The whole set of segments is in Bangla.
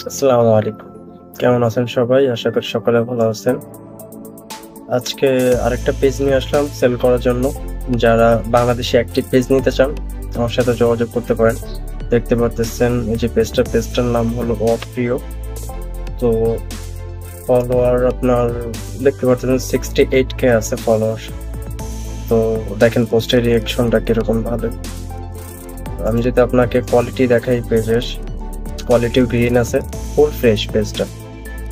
আসসালামু আলাইকুম। কেমন আছেন সবাই? আশা করি সকলে ভালো আছেন। আজকে আরেকটা পেজ নিয়ে আসলাম সেল করার জন্য। যারা বাংলাদেশে অ্যাক্টিভ পেজ নিতে চান, আমার সাথে যোগাযোগ করতে পারেন। দেখতে পারতেছেন এই যে পেজটার নাম হলো অপ্রিয়। তো ফলোয়ার আপনার দেখতে পারতেছেন 68K আছে ফলোয়ার। তো দেখেন পোস্টের রিঅ্যাকশনটা কিরকম ভালো। আমি যদি আপনাকে কোয়ালিটি দেখাই পেজের, কোয়ালিটিও গ্রিন আছে, ফুল ফ্রেশ পেজটা।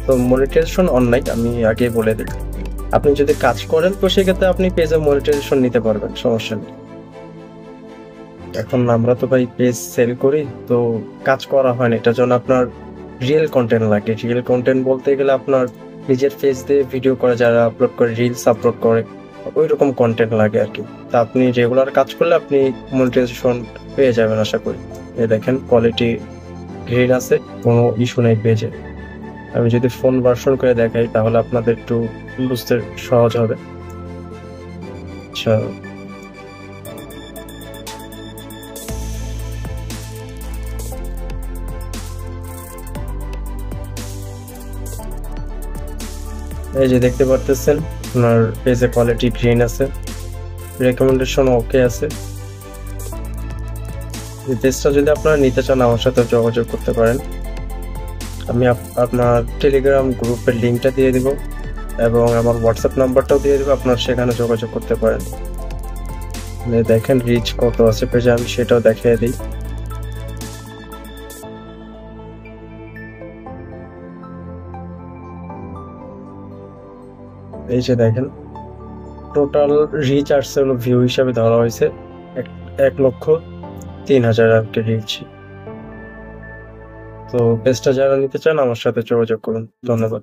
তো মনিটাইজেশন অনলাইন আমি আগে বলে দিই। আপনি যদি কাজ করেন তো সেক্ষেত্রে আপনি পেজে মনিটাইজেশন নিতে পারবেন, সমস্যা নেই। এখন আমরা তো ভাই পেজ সেল করি, তো কাজ করা হয় না, এটার জন্য আপনার রিয়েল কন্টেন্ট লাগে। রিয়েল কন্টেন্ট বলতে গেলে আপনার নিজের ফেস দিয়ে ভিডিও করে, যারা আপলোড করে, রিলস আপলোড করে, ওই রকম কন্টেন্ট লাগে আর কি। তা আপনি রেগুলার কাজ করলে আপনি মনিটাইজেশন পেয়ে যাবেন আশা করি। এই দেখেন কোয়ালিটি গ্রিন আছে, কোনো ইস্যু নেই পেজে। আমি যদি ফোন ভার্সন করে দেখাই তাহলে আপনাদের একটু বুঝতে সহজ হবে। আচ্ছা, এই যে দেখতে পারতেছেন আপনার পেজে কোয়ালিটি গ্রিন আছে, রেকমেন্ডেশন ওকে আছে। এই পেজটা যদি আপনারা নিতে চান আমার সাথে যোগাযোগ করতে পারেন। আমি আপনার টেলিগ্রাম গ্রুপের লিঙ্কটা দিয়ে দিব এবং আমার হোয়াটসঅ্যাপ নাম্বারটাও দিয়ে দিব, আপনার সেখানে যোগাযোগ করতে পারেন। দেখেন রিচ কত আছে পেজে, আমি সেটাও দেখিয়ে দিই। এই যে দেখেন টোটাল রিচ আসছে হলো, ভিউ হিসাবে ধরা হয়েছে 1,03,000 আর কি রিচ। তো পেজটা যারা নিতে চান আমার সাথে যোগাযোগ করুন। ধন্যবাদ।